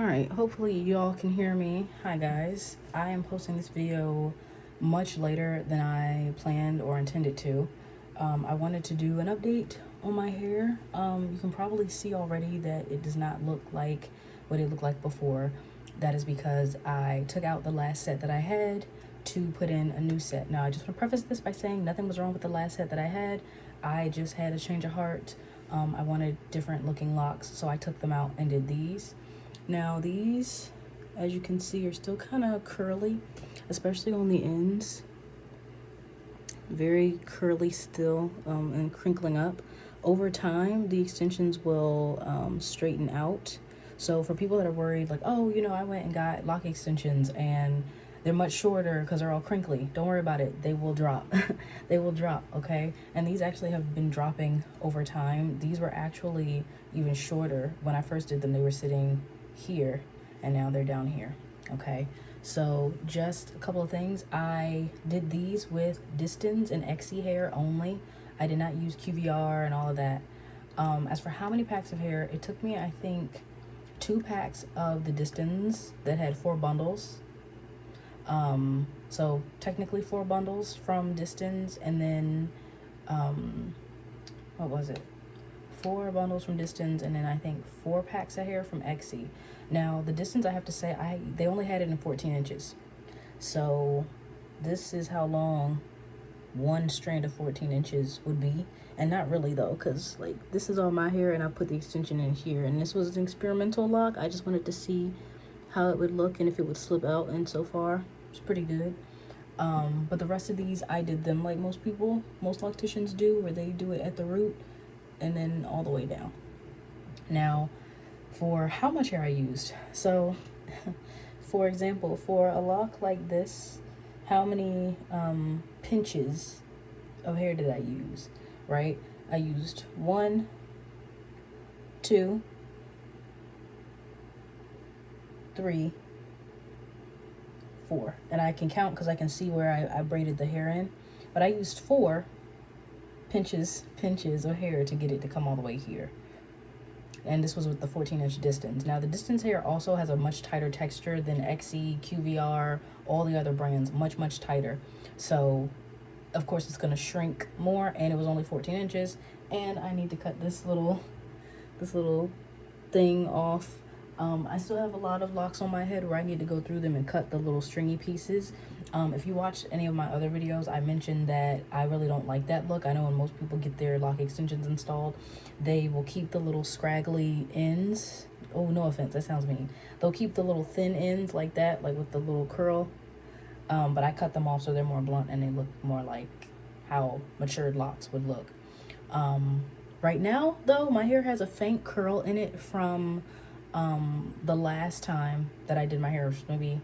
Alright, hopefully y'all can hear me. Hi guys. I am posting this video much later than I planned or intended to. I wanted to do an update on my hair. You can probably see already that it does not look like what it looked like before. That is because I took out the last set that I had to put in a new set. Now I just want to preface this by saying nothing was wrong with the last set that I had. I just had a change of heart. I wanted different looking locks, so I took them out and did these. Now these, as you can see, are still kind of curly, especially on the ends. Very curly still, and crinkling up. Over time, the extensions will straighten out. So for people that are worried, like, oh, you know, I went and got lock extensions and they're much shorter because they're all crinkly. Don't worry about it. They will drop. They will drop, okay? And these actually have been dropping over time. These were actually even shorter. When I first did them, they were sitting here and now they're down here, okay? So just a couple of things. I did these with Distance and Exi hair only. I did not use QVR and all of that. As for how many packs of hair, it took me, I think, 2 packs of the Distance that had 4 bundles. So technically 4 bundles from Distance, and then what was it? 4 bundles from Distance, and then I think 4 packs of hair from Exi. Now the Distance, I have to say, they only had it in 14 inches. So this is how long one strand of 14 inches would be. And not really though, because like this is all my hair and I put the extension in here, and this was an experimental lock. I just wanted to see how it would look and if it would slip out, and so far it's pretty good. But the rest of these, I did them like most locticians do, where they do it at the root and then all the way down. Now for how much hair I used, so for example, for a lock like this, how many pinches of hair did I use? Right, I used 1, 2, 3, 4, and I can count because I can see where I braided the hair in, but I used 4 pinches of hair to get it to come all the way here. And this was with the 14-inch Distance. Now the Distance hair also has a much tighter texture than Exi, QVR, all the other brands, much tighter. So of course it's gonna shrink more, and it was only 14 inches, and I need to cut this little thing off. I still have a lot of locks on my head where I need to go through them and cut the little stringy pieces. If you watched any of my other videos, I mentioned that I really don't like that look. I know when most people get their lock extensions installed, they will keep the little scraggly ends. Oh, no offense, that sounds mean. They'll keep the little thin ends like that, like with the little curl. But I cut them off so they're more blunt and they look more like how matured locks would look. Right now, though, my hair has a faint curl in it from the last time that I did my hair, maybe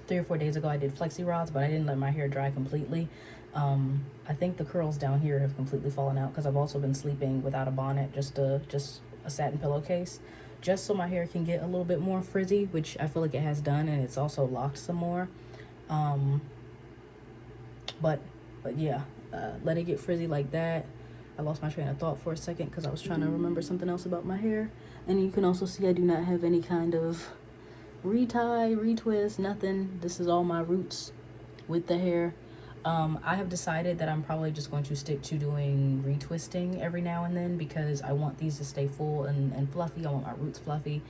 3 or 4 days ago. I did Flexi rods, but I didn't let my hair dry completely. I think the curls down here have completely fallen out because I've also been sleeping without a bonnet, just a satin pillowcase, just so my hair can get a little bit more frizzy, which I feel like it has done, and it's also locked some more. But yeah, let it get frizzy like that. I lost my train of thought for a second because I was trying to remember something else about my hair. And you can also see I do not have any kind of retie, retwist, nothing. This is all my roots with the hair. I have decided that I'm probably just going to stick to doing retwisting every now and then because I want these to stay full and fluffy. I want my roots fluffy.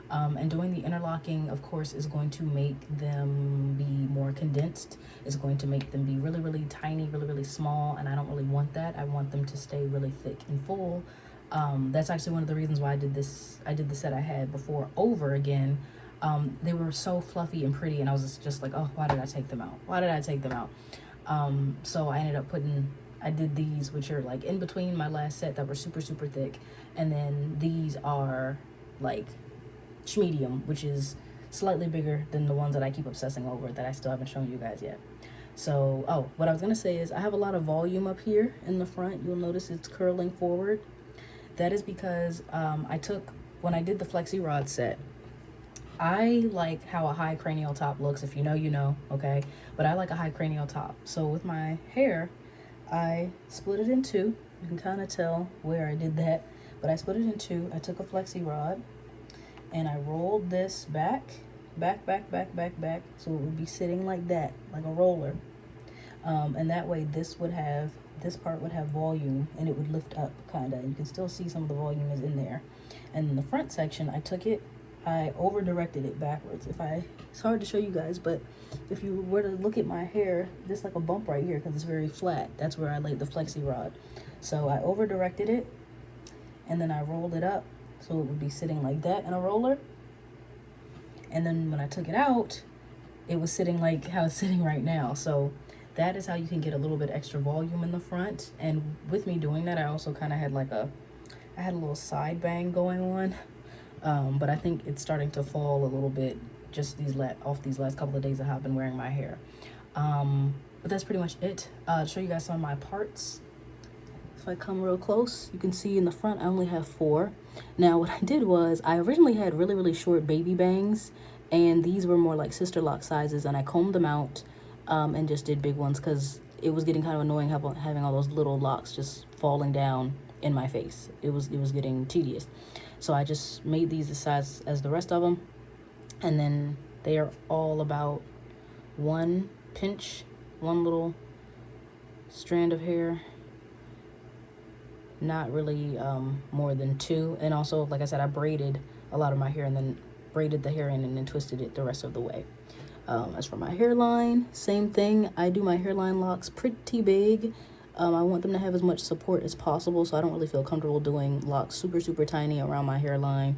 And doing the interlocking, of course, is going to make them be more condensed. It's going to make them be really tiny, really small, and I don't really want that. I want them to stay really thick and full. That's actually one of the reasons why I did the set I had before over again. They were so fluffy and pretty, and I was just like, oh, why did I take them out? Why did I take them out? So I ended up I did these, which are like in between my last set that were super thick, and then these are like medium, which is slightly bigger than the ones that I keep obsessing over that I still haven't shown you guys yet. So, oh, what I was gonna say is I have a lot of volume up here in the front. You'll notice it's curling forward. That is because when I did the Flexi rod set, I like how a high cranial top looks. If you know, you know, okay? But I like a high cranial top. So with my hair, I split it in 2. You can kind of tell where I did that. But I split it in 2. I took a Flexi rod and I rolled this back, so it would be sitting like that, like a roller. And that way this part would have volume, and it would lift up kind of. You can still see some of the volume is in there. And in the front section, I over directed it backwards. It's hard to show you guys, but if you were to look at my hair, there's like a bump right here because it's very flat. That's where I laid the Flexi rod. So I over directed it, and then I rolled it up so it would be sitting like that in a roller. And then when I took it out, it was sitting like how it's sitting right now. So that is how you can get a little bit extra volume in the front. And with me doing that, I also kind of had I had a little side bang going on. But I think it's starting to fall a little bit just off these last couple of days that I've been wearing my hair. But that's pretty much it. To show you guys some of my parts. If I come real close, you can see in the front I only have 4. Now what I did was I originally had really, really short baby bangs, and these were more like sister lock sizes, and I combed them out and just did big ones because it was getting kind of annoying having all those little locks just falling down in my face. It was getting tedious. So I just made these the size as the rest of them, and then they are all about 1 pinch, 1 little strand of hair, not really more than 2. And also, like I said, I braided a lot of my hair and then braided the hair in and then twisted it the rest of the way. As for my hairline, same thing. I do my hairline locks pretty big. I want them to have as much support as possible, so I don't really feel comfortable doing locks super, super tiny around my hairline.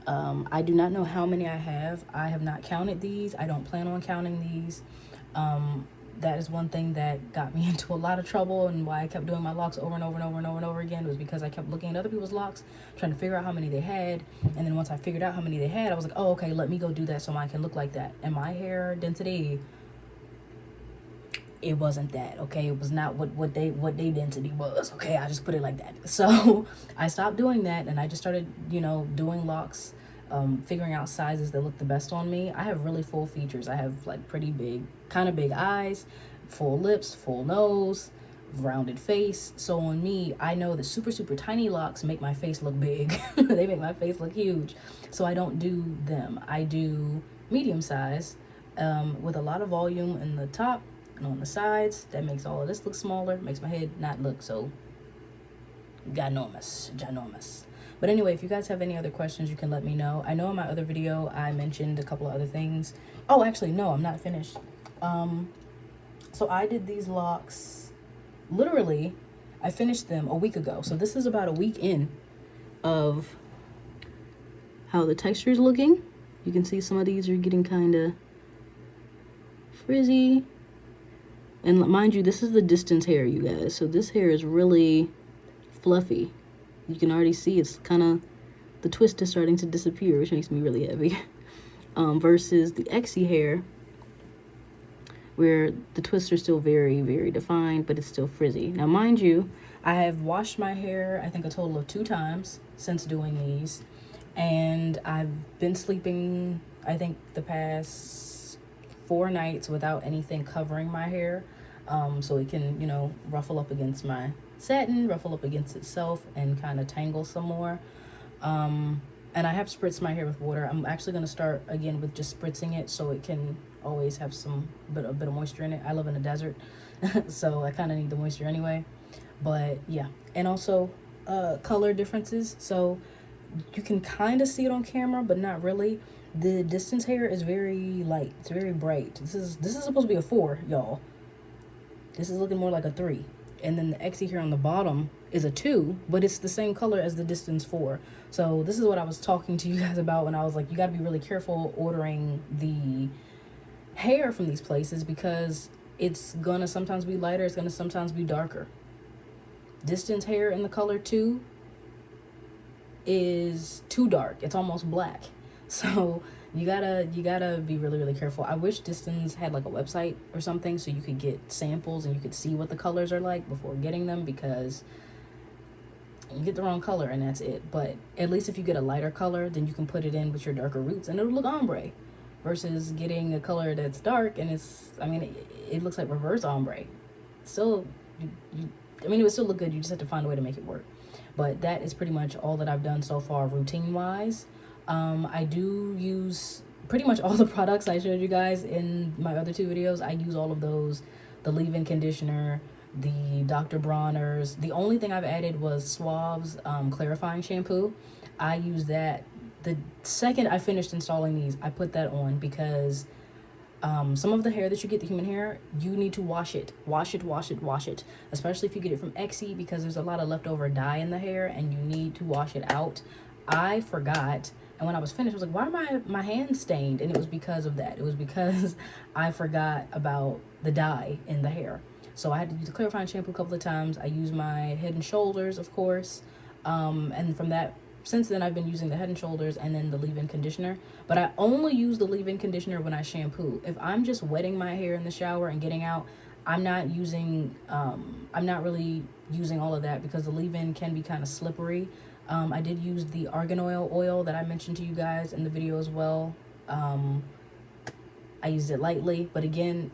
I do not know how many I have. I have not counted these. I don't plan on counting these. That is one thing that got me into a lot of trouble, and why I kept doing my locks over and over and over and over and over again was because I kept looking at other people's locks, trying to figure out how many they had. And then once I figured out how many they had, I was like, oh, okay, let me go do that so mine can look like that. And my hair density, it wasn't that, okay? It was not what they density was, okay? I just put it like that. So I stopped doing that, and I just started, doing locks, figuring out sizes that look the best on me. I have really full features. I have like pretty big, kind of big eyes, full lips, full nose, rounded face. So on me, I know that super, super tiny locks make my face look big. They make my face look huge. So I don't do them. I do medium size with a lot of volume in the top and on the sides. That makes all of this look smaller, makes my head not look so ginormous. But anyway, if you guys have any other questions, you can let me know. I know in my other video I mentioned a couple of other things. Oh, actually, no, I'm not finished. So I did these locks, literally, I finished them a week ago. So this is about a week in of how the texture is looking. You can see some of these are getting kind of frizzy. And mind you, this is the distance hair, you guys. So this hair is really fluffy. You can already see it's kind of, the twist is starting to disappear, which makes me really happy. Versus the Exy hair, where the twists are still very, very defined, but it's still frizzy. Now, mind you, I have washed my hair, I think a total of 2 times since doing these. And I've been sleeping, I think, the past 4 nights without anything covering my hair. So it can, ruffle up against my satin, ruffle up against itself, and kind of tangle some more. And I have spritzed my hair with water. I'm actually going to start again with just spritzing it so it can always have a bit of moisture in it. I live in a desert, so I kind of need the moisture anyway. But yeah, and also color differences. So you can kind of see it on camera, but not really. The distance hair is very light. It's very bright. This is supposed to be a 4, y'all. This is looking more like a 3. And then the Exy here on the bottom is a 2, but it's the same color as the distance 4. So this is what I was talking to you guys about when I was like, you got to be really careful ordering the hair from these places, because it's gonna sometimes be lighter, it's gonna sometimes be darker. Distance hair in the color 2 is too dark. It's almost black. So you gotta be really, really careful. I wish Distance had like a website or something so you could get samples and you could see what the colors are like before getting them, because you get the wrong color and that's it. But at least if you get a lighter color, then you can put it in with your darker roots and it'll look ombre, versus getting a color that's dark and it looks like reverse ombre. Still, it would still look good. You just have to find a way to make it work. But that is pretty much all that I've done so far routine wise. I do use pretty much all the products I showed you guys in my other 2 videos. I use all of those, the leave-in conditioner, the Dr. Bronner's. The only thing I've added was Suave's clarifying shampoo. I use that the second I finished installing these. I put that on because some of the hair that you get, the human hair, you need to wash it, especially if you get it from Exie, because there's a lot of leftover dye in the hair and you need to wash it out. I forgot, and when I was finished, I was like, why are my hands stained? And it was because of that. It was because I forgot about the dye in the hair. So I had to use the clarifying shampoo a couple of times. I used my Head and Shoulders, of course, and from that, since then, I've been using the Head and Shoulders and then the leave-in conditioner. But I only use the leave-in conditioner when I shampoo. If I'm just wetting my hair in the shower and getting out, I'm not really using all of that, because the leave-in can be kind of slippery. I did use the argan oil that I mentioned to you guys in the video as well. I used it lightly, but again,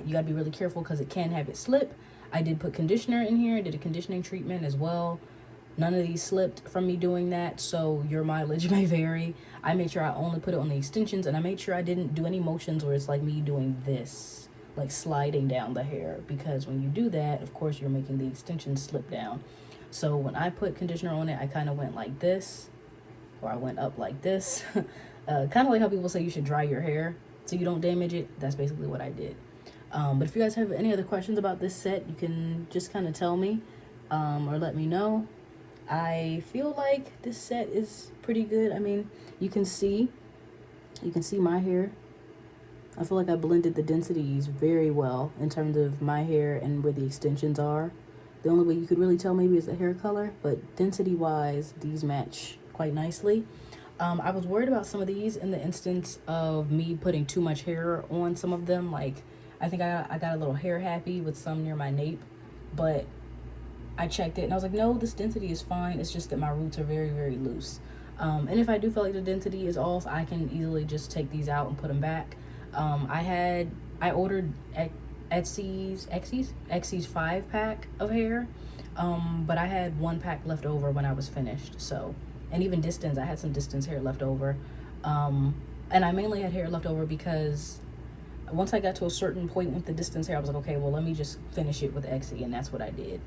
you gotta be really careful because it can have it slip. I did put conditioner in here, did a conditioning treatment as well. None of these slipped from me doing that, so your mileage may vary. I made sure I only put it on the extensions, and I made sure I didn't do any motions where it's like me doing this, like sliding down the hair, because when you do that, of course, you're making the extensions slip down. So when I put conditioner on it, I kind of went like this, or I went up like this. Kind of like how people say you should dry your hair so you don't damage it. That's basically what I did. But if you guys have any other questions about this set, you can just kind of tell me or let me know. I feel like this set is pretty good. I mean, you can see my hair. I feel like I blended the densities very well in terms of my hair and where the extensions are. The only way you could really tell maybe is the hair color, but density wise, these match quite nicely. I was worried about some of these in the instance of me putting too much hair on some of them. Like, I think I got a little hair happy with some near my nape, but I checked it and I was like, no, this density is fine. It's just that my roots are very, very loose. And if I do feel like the density is off, I can easily just take these out and put them back. I ordered Exie's 5-pack of hair, but I had 1 pack left over when I was finished. So, and even distance, I had some distance hair left over. And I mainly had hair left over because once I got to a certain point with the distance hair, I was like, okay, well, let me just finish it with Exie, and that's what I did.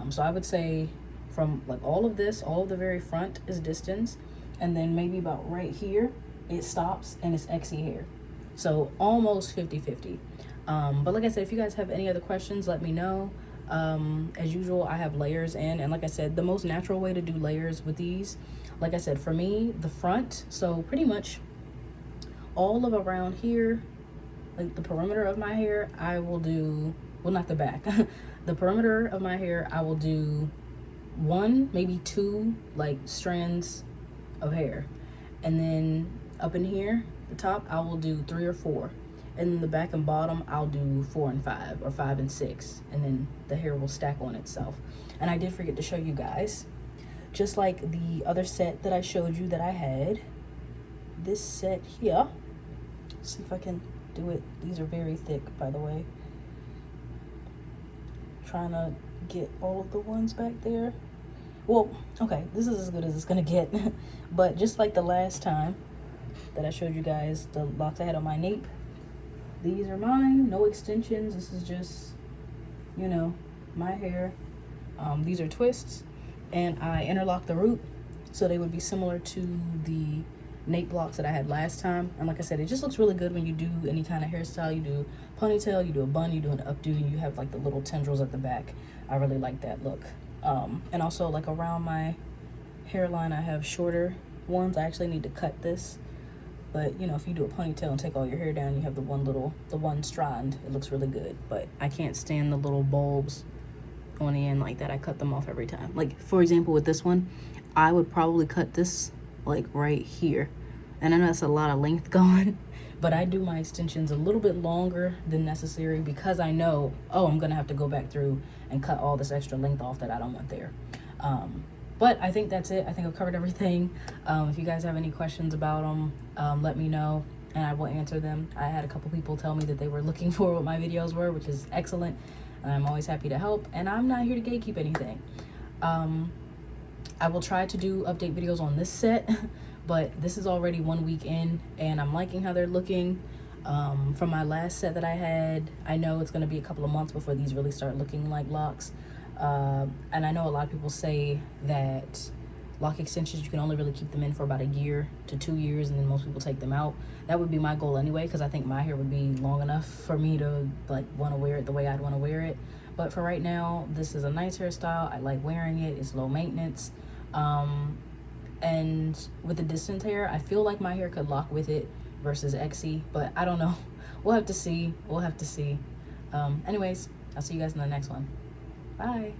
So I would say from like all of the very front is distance, and then maybe about right here, it stops and it's Exie hair. So almost 50-50. But like I said, if you guys have any other questions, let me know. As usual, I have layers in, and like I said, the most natural way to do layers with these, like I said, for me, the front, so pretty much all of around here, like the perimeter of my hair, I will do, well, not the back, the perimeter of my hair, I will do 1, maybe 2 like strands of hair, and then up in here, the top, I will do 3 or 4, and then the back and bottom, I'll do 4 and 5 or 5 and 6, and then the hair will stack on itself. And I did forget to show you guys, just like the other set that I showed you that I had, this set here, let's see if I can do it. These are very thick, by the way. Trying to get all of the ones back there. Well, okay, this is as good as it's gonna get. But just like the last time that I showed you guys the locks I had on my nape, these are mine, no extensions. This is just, you know, my hair. These are twists, and I interlocked the root so they would be similar to the Nape Locs that I had last time. And like I said, it just looks really good when you do any kind of hairstyle. You do ponytail, you do a bun, you do an updo, and you have like the little tendrils at the back. I really like that look. And also like around my hairline, I have shorter ones. I actually need to cut this, but you know, if you do a ponytail and take all your hair down, you have the one strand. It looks really good, but I can't stand the little bulbs on the end like that. I cut them off every time. Like for example, with this one, I would probably cut this like right here, and I know that's a lot of length going, but I do my extensions a little bit longer than necessary because I know, oh, I'm gonna have to go back through and cut all this extra length off that I don't want there. But I think that's it. I think I've covered everything. If you guys have any questions about them, let me know and I will answer them. I had a couple people tell me that they were looking for what my videos were, which is excellent. I'm always happy to help, and I'm not here to gatekeep anything. I will try to do update videos on this set, but this is already 1 week in and I'm liking how they're looking. From my last set that I had, I know it's going to be a couple of months before these really start looking like locks. And I know a lot of people say that lock extensions, you can only really keep them in for about 1 year to 2 years, and then most people take them out. That would be my goal anyway, because I think my hair would be long enough for me to like want to wear it the way I'd want to wear it. But for right now, this is a nice hairstyle. I like wearing it. It's low maintenance. And with the distance hair, I feel like my hair could lock with it versus XC, but I don't know. We'll have to see. Anyways, I'll see you guys in the next one. Bye.